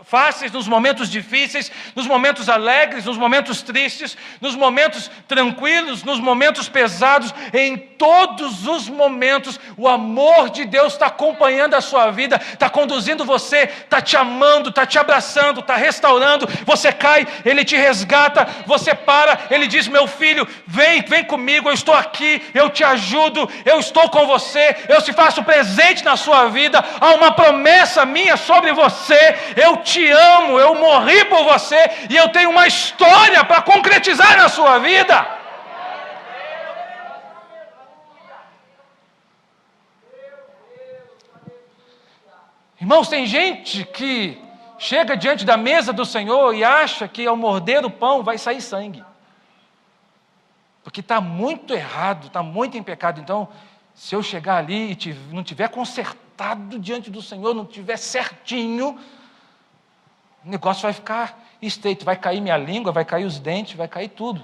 fáceis, nos momentos difíceis, nos momentos alegres, nos momentos tristes, nos momentos tranquilos, nos momentos pesados, em todos os momentos, o amor de Deus está acompanhando a sua vida, está conduzindo você, está te amando, está te abraçando, está restaurando. Você cai, Ele te resgata, você para, Ele diz, meu filho, vem comigo, eu estou aqui, eu te ajudo, eu estou com você, eu te faço presente na sua vida, há uma promessa minha sobre você, eu te amo, eu morri por você e eu tenho uma história para concretizar na sua vida. Irmãos, tem gente que chega diante da mesa do Senhor e acha que ao morder o pão vai sair sangue, porque está muito errado, está muito em pecado. Então, se eu chegar ali e não tiver consertado diante do Senhor, não tiver certinho, o negócio vai ficar estreito, vai cair minha língua, vai cair os dentes, vai cair tudo.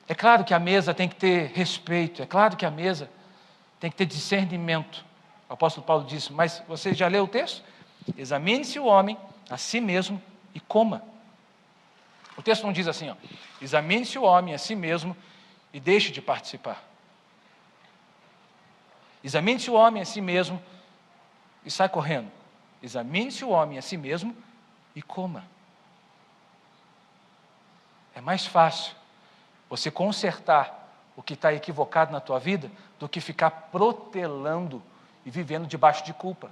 É claro que a mesa tem que ter respeito, é claro que a mesa tem que ter discernimento. O apóstolo Paulo disse, mas você já leu o texto? Examine-se o homem a si mesmo e coma. O texto não diz assim, examine-se o homem a si mesmo e deixe de participar. Examine-se o homem a si mesmo e sai correndo. Examine-se o homem a si mesmo e coma. É mais fácil você consertar o que está equivocado na tua vida do que ficar protelando e vivendo debaixo de culpa.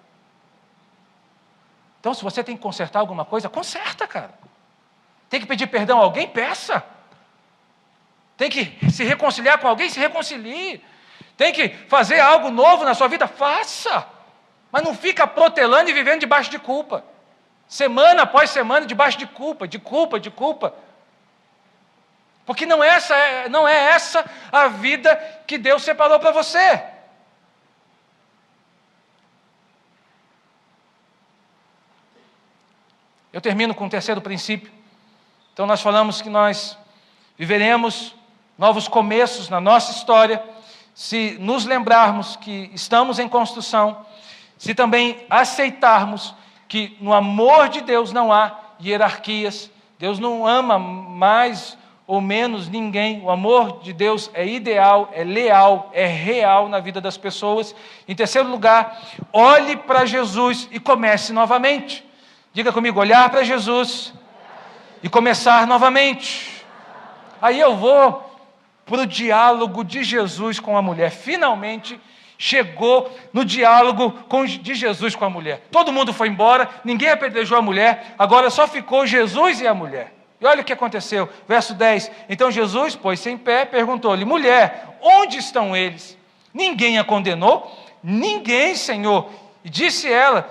Então, se você tem que consertar alguma coisa, conserta, cara. Tem que pedir perdão a alguém? Peça. Tem que se reconciliar com alguém? Se reconcilie. Tem que fazer algo novo na sua vida? Faça. Mas não fica protelando e vivendo debaixo de culpa. Semana após semana debaixo de culpa. Porque não é essa a vida que Deus separou para você. Eu termino com o terceiro princípio. Então nós falamos que nós viveremos novos começos na nossa história, se nos lembrarmos que estamos em construção, se também aceitarmos que no amor de Deus não há hierarquias, Deus não ama mais ou menos ninguém, o amor de Deus é ideal, é leal, é real na vida das pessoas. Em terceiro lugar, olhe para Jesus e comece novamente. Diga comigo, olhar para Jesus e começar novamente. Aí eu vou para o diálogo de Jesus com a mulher. Finalmente, chegou no diálogo de Jesus com a mulher. Todo mundo foi embora, ninguém apedrejou a mulher, agora só ficou Jesus e a mulher. E olha o que aconteceu, verso 10. Então Jesus, pôs-se em pé, perguntou-lhe: mulher, onde estão eles? Ninguém a condenou? Ninguém, Senhor. E disse ela,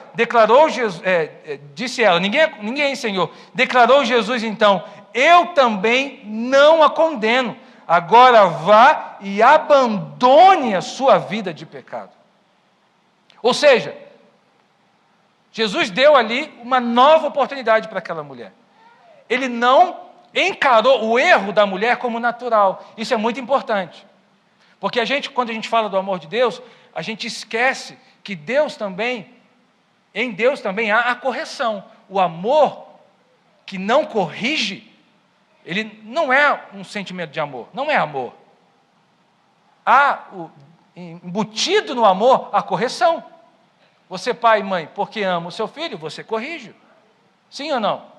ninguém, Senhor. Declarou Jesus então: eu também não a condeno. Agora vá e abandone a sua vida de pecado. Ou seja, Jesus deu ali uma nova oportunidade para aquela mulher. Ele não encarou o erro da mulher como natural. Isso é muito importante. Porque quando a gente fala do amor de Deus, a gente esquece que em Deus também há a correção. O amor que não corrige, ele não é um sentimento de amor, não é amor. Há embutido no amor a correção. Você, pai e mãe, porque ama o seu filho, você corrige. Sim ou não?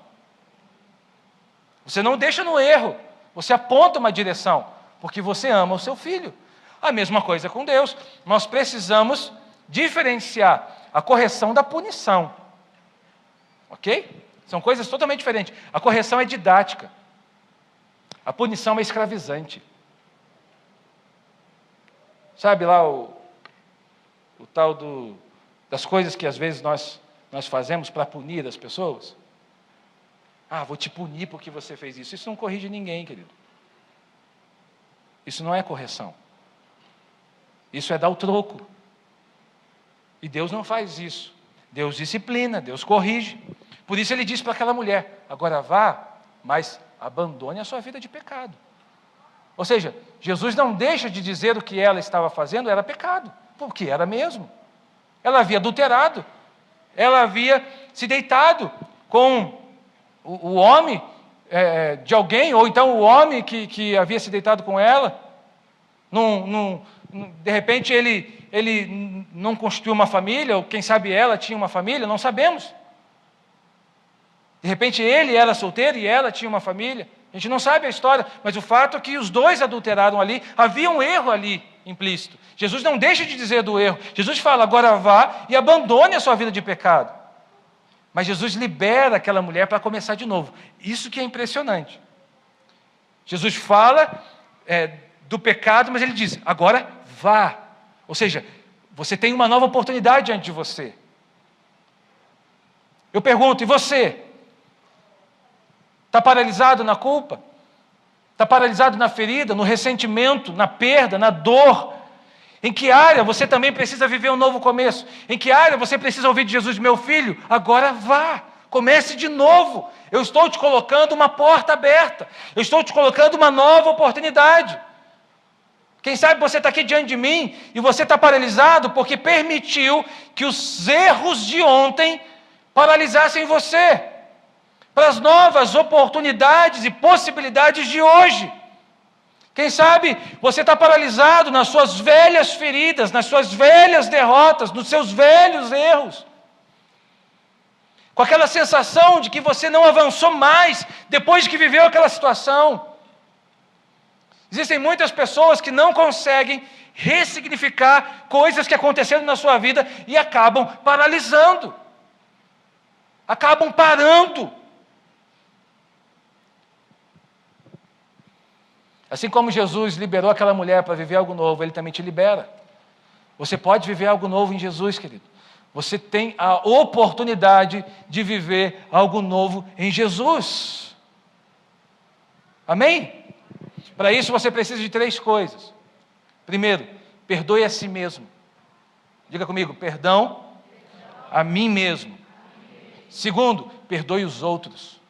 Você não deixa no erro, você aponta uma direção, porque você ama o seu filho. A mesma coisa com Deus. Nós precisamos diferenciar a correção da punição. Ok? São coisas totalmente diferentes. A correção é didática. A punição é escravizante. Sabe lá o tal das coisas que às vezes nós fazemos para punir as pessoas? Ah, vou te punir porque você fez isso. Isso não corrige ninguém, querido. Isso não é correção. Isso é dar o troco. E Deus não faz isso. Deus disciplina, Deus corrige. Por isso ele diz para aquela mulher: agora vá, mas abandone a sua vida de pecado. Ou seja, Jesus não deixa de dizer o que ela estava fazendo era pecado, porque era mesmo. Ela havia adulterado, ela havia se deitado com o homem de alguém, ou então o homem que havia se deitado com ela. De repente ele não constituiu uma família, ou quem sabe ela tinha uma família, não sabemos. De repente ele era solteiro e ela tinha uma família. A gente não sabe a história, mas o fato é que os dois adulteraram ali, havia um erro ali implícito. Jesus não deixa de dizer do erro. Jesus fala: agora vá e abandone a sua vida de pecado. Mas Jesus libera aquela mulher para começar de novo. Isso que é impressionante. Jesus fala do pecado, mas ele diz: agora vá. Ou seja, você tem uma nova oportunidade diante de você. Eu pergunto: e você? Está paralisado na culpa? Está paralisado na ferida, no ressentimento, na perda, na dor? Em que área você também precisa viver um novo começo? Em que área você precisa ouvir de Jesus: meu filho, agora vá, comece de novo. Eu estou te colocando uma porta aberta. Eu estou te colocando uma nova oportunidade. Quem sabe você está aqui diante de mim e você está paralisado porque permitiu que os erros de ontem paralisassem você para as novas oportunidades e possibilidades de hoje. Quem sabe você está paralisado nas suas velhas feridas, nas suas velhas derrotas, nos seus velhos erros, com aquela sensação de que você não avançou mais depois que viveu aquela situação. Existem muitas pessoas que não conseguem ressignificar coisas que aconteceram na sua vida e acabam paralisando, acabam parando. Assim como Jesus liberou aquela mulher para viver algo novo, Ele também te libera. Você pode viver algo novo em Jesus, querido. Você tem a oportunidade de viver algo novo em Jesus. Amém? Para isso você precisa de 3 coisas. Primeiro, perdoe a si mesmo. Diga comigo: perdão a mim mesmo. Segundo, perdoe os outros.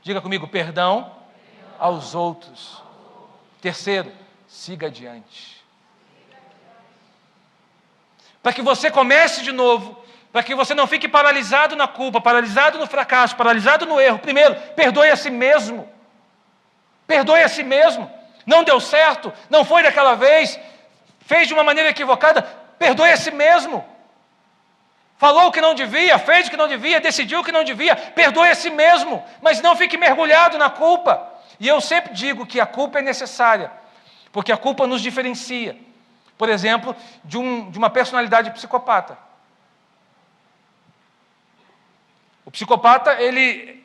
Diga comigo: perdão aos outros. Terceiro, siga adiante. Para que você comece de novo, para que você não fique paralisado na culpa, paralisado no fracasso, paralisado no erro. Primeiro, perdoe a si mesmo. Perdoe a si mesmo. Não deu certo, não foi daquela vez, fez de uma maneira equivocada, perdoe a si mesmo. Falou o que não devia, fez o que não devia, decidiu o que não devia, perdoe a si mesmo, mas não fique mergulhado na culpa. E eu sempre digo que a culpa é necessária, porque a culpa nos diferencia, por exemplo, de uma personalidade psicopata. O psicopata, ele,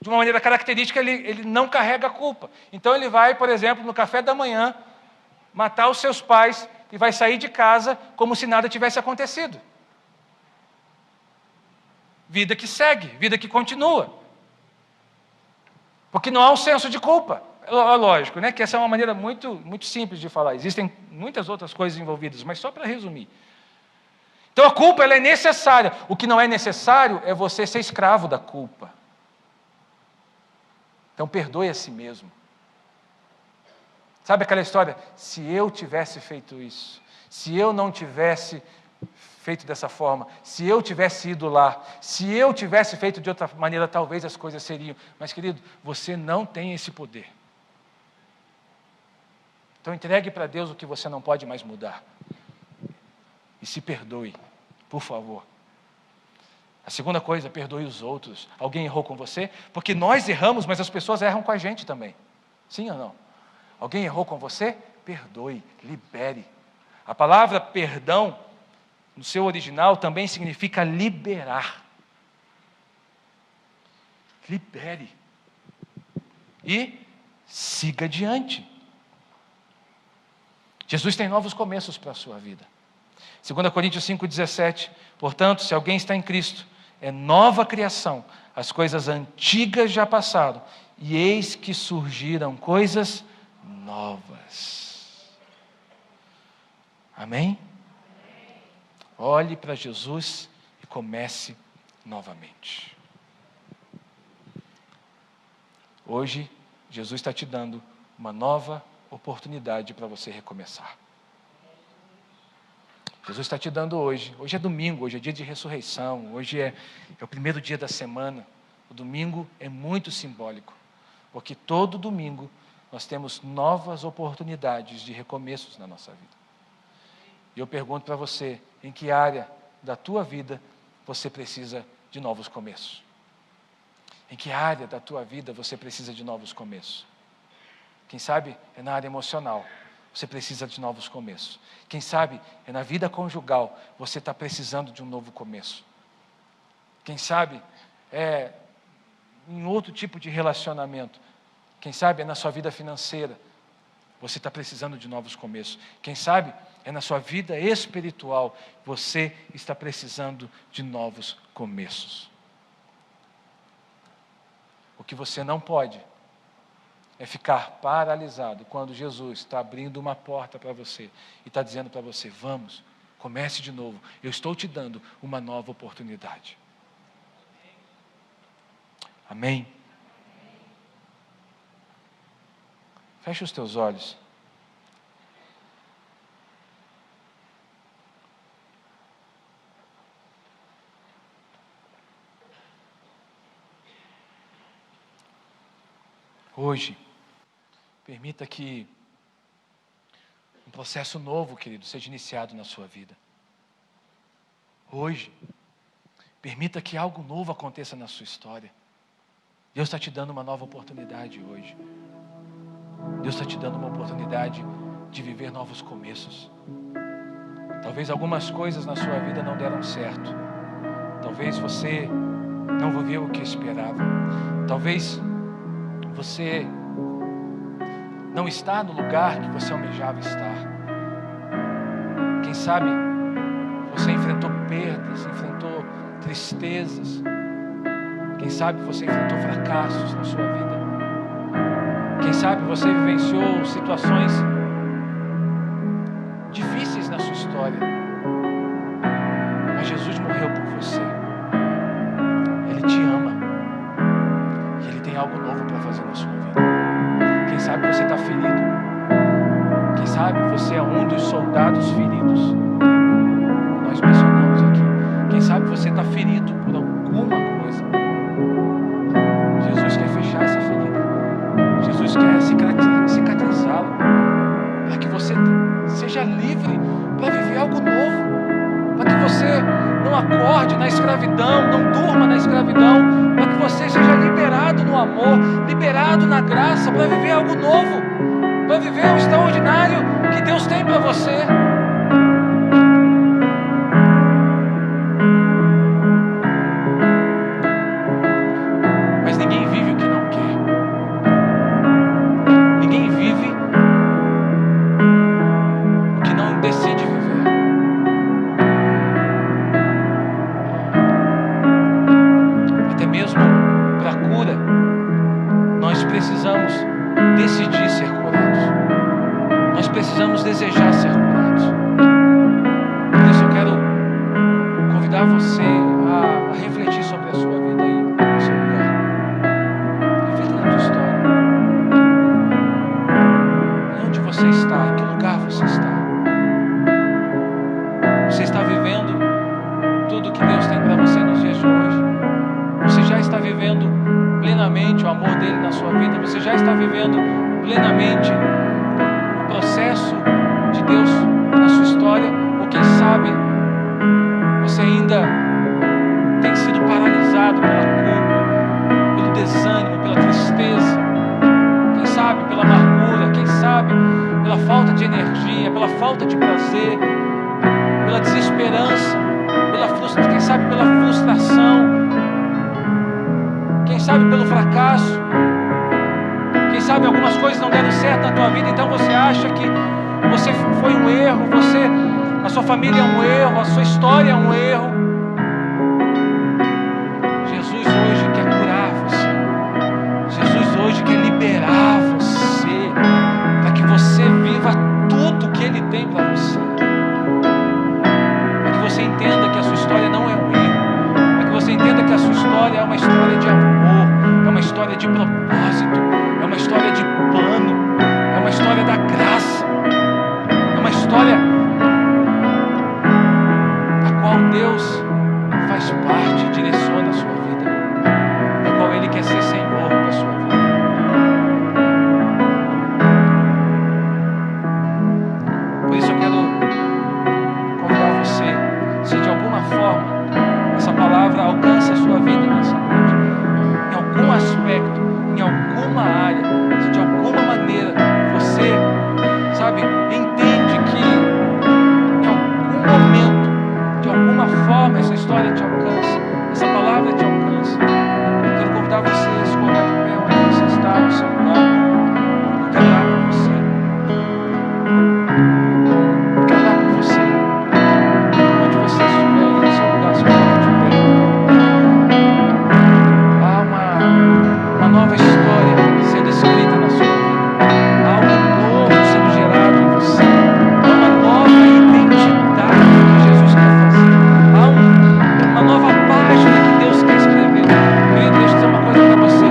de uma maneira característica, ele não carrega a culpa. Então ele vai, por exemplo, no café da manhã, matar os seus pais e vai sair de casa como se nada tivesse acontecido. Vida que segue, vida que continua. Porque não há um senso de culpa. É lógico, né? Que essa é uma maneira muito, muito simples de falar. Existem muitas outras coisas envolvidas, mas só para resumir. Então a culpa ela é necessária. O que não é necessário é você ser escravo da culpa. Então perdoe a si mesmo. Sabe aquela história? Se eu tivesse feito isso, se eu não tivesse feito dessa forma, se eu tivesse ido lá, se eu tivesse feito de outra maneira, talvez as coisas seriam. Mas, querido, você não tem esse poder. Então entregue para Deus o que você não pode mais mudar. E se perdoe, por favor. A segunda coisa, perdoe os outros. Alguém errou com você? Porque nós erramos, mas as pessoas erram com a gente também. Sim ou não? Alguém errou com você? Perdoe, libere. A palavra perdão, no seu original, também significa liberar. Libere. E siga adiante. Jesus tem novos começos para a sua vida. 2 Coríntios 5,17. Portanto, se alguém está em Cristo, é nova criação. As coisas antigas já passaram, e eis que surgiram coisas novas. Amém? Olhe para Jesus e comece novamente. Hoje, Jesus está te dando uma nova oportunidade para você recomeçar. Jesus está te dando hoje é domingo, hoje é dia de ressurreição, hoje é o primeiro dia da semana. O domingo é muito simbólico, porque todo domingo nós temos novas oportunidades de recomeços na nossa vida. E eu pergunto para você, em que área da tua vida você precisa de novos começos? Em que área da tua vida você precisa de novos começos? Quem sabe é na área emocional, você precisa de novos começos. Quem sabe é na vida conjugal, você está precisando de um novo começo. Quem sabe é em outro tipo de relacionamento. Quem sabe é na sua vida financeira, você está precisando de novos começos. Quem sabe é na sua vida espiritual, você está precisando de novos começos. O que você não pode é ficar paralisado quando Jesus está abrindo uma porta para você e está dizendo para você, vamos, comece de novo, eu estou te dando uma nova oportunidade. Amém? Feche os teus olhos. Hoje, permita que um processo novo, querido, seja iniciado na sua vida. Hoje, permita que algo novo aconteça na sua história. Deus está te dando uma nova oportunidade hoje. Deus está te dando uma oportunidade de viver novos começos. Talvez algumas coisas na sua vida não deram certo. Talvez você não viveu o que esperava. Talvez você não está no lugar que você almejava estar. Quem sabe você enfrentou perdas, enfrentou tristezas. Quem sabe você enfrentou fracassos na sua vida. Quem sabe você vivenciou situações difíceis na sua história. Mas Jesus morreu por você. Ele te ama. E Ele tem algo novo para fazer na sua vida. Quem sabe você está ferido. Quem sabe você é um dos soldados feridos. Nós mencionamos aqui. Quem sabe você está ferido por alguma coisa. Jesus quer fechar essa ferida. Jesus quer cicatrizá-lo. Para que você seja livre para viver algo novo. Para que você não acorde na escravidão, não durma na escravidão. Para que você seja liberado no amor, liberado na graça, para viver algo novo. Para viver o extraordinário que Deus tem para você. Mas ninguém vive o que não quer. Ninguém vive o que não decide viver. Até mesmo para a cura, nós precisamos decidir ser curados. Nós precisamos desejar ser curados. Por isso eu quero convidar você a refletir sobre a sua vida aí, no seu lugar. Reflita na tua história. Onde você está? Em que lugar você está? Você está vivendo tudo que Deus tem para você nos dias de hoje? Você já está vivendo plenamente o amor dele na sua vida? Você já está vivendo plenamente o processo de Deus na sua história? Ou quem sabe você ainda tem sido paralisado pela culpa, pelo desânimo, pela tristeza, quem sabe pela amargura, quem sabe pela falta de energia, pela falta de prazer, pela desesperança, quem sabe pela frustração, quem sabe pelo fracasso, quem sabe algumas coisas não deram certo na tua vida, então você acha que você foi um erro, a sua família é um erro, a sua história é um erro. Jesus hoje quer curar você. Jesus hoje quer liberar você, para que você viva tudo que Ele tem para você. Para que você entenda que a sua história não é um erro. Para que você entenda que a sua história é uma história de amor, é uma história de propósito, é uma história de plano, é uma história da graça, é uma história da qual Deus faz parte, direciona a sua vida, da qual Ele quer ser Senhor da sua vida. Por isso eu quero convidar você, se de alguma forma essa palavra alcança a sua vida nessa noite, em algum aspecto, em alguma área, se de alguma maneira você, entende que em algum momento, de alguma forma, essa história te alcança, essa palavra te alcança, eu quero convidar você a se colocar de pé onde você está, no seu lugar. Eu quero orar por você. Eu quero orar por você. Onde você estiver aí no seu lugar, se coloca de pé. Há uma nova história sendo escrita na sua vida. Há algo novo sendo gerado em você. Há uma nova identidade que Jesus quer fazer. Há uma nova página que Deus quer escrever. Querido, deixa eu dizer uma coisa para você.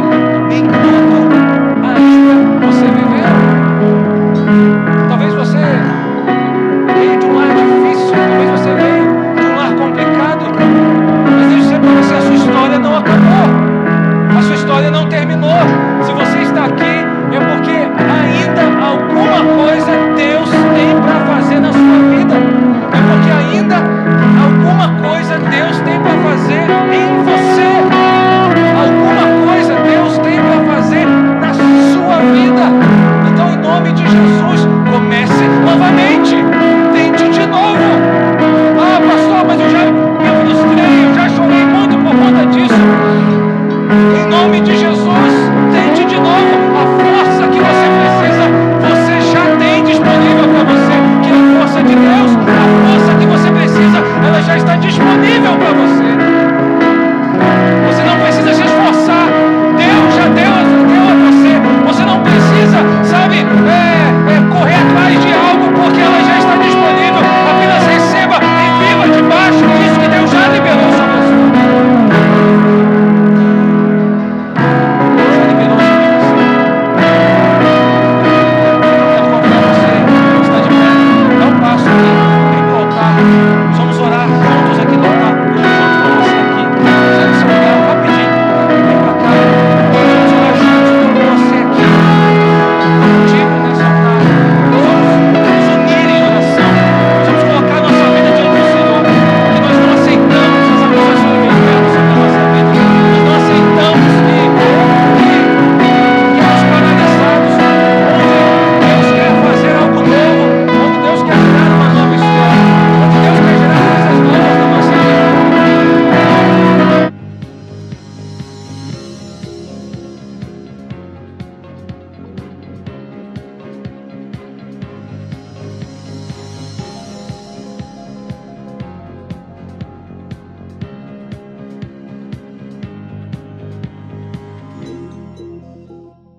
Nem tudo ainda você viveu. Talvez você veio de um lar difícil, talvez você veio de um lar complicado. Mas deixa eu dizer para você, a sua história não acabou. A sua história não terminou. Se você está aqui, é porque ainda alguma coisa Deus tem para fazer na sua vida. É porque ainda alguma coisa Deus tem para fazer em você. Alguma coisa Deus tem para fazer na sua vida. Então, em nome de Jesus, comece novamente. Tente de novo. Ah, pastor, mas eu já me frustrei, eu já chorei muito por conta disso. Em nome de Jesus, tente de novo. A força que você precisa, você já tem disponível para você, que é a força de Deus. A força que você precisa, ela já está disponível para você. Você não precisa se esforçar. Deus já deu a você. Você não precisa,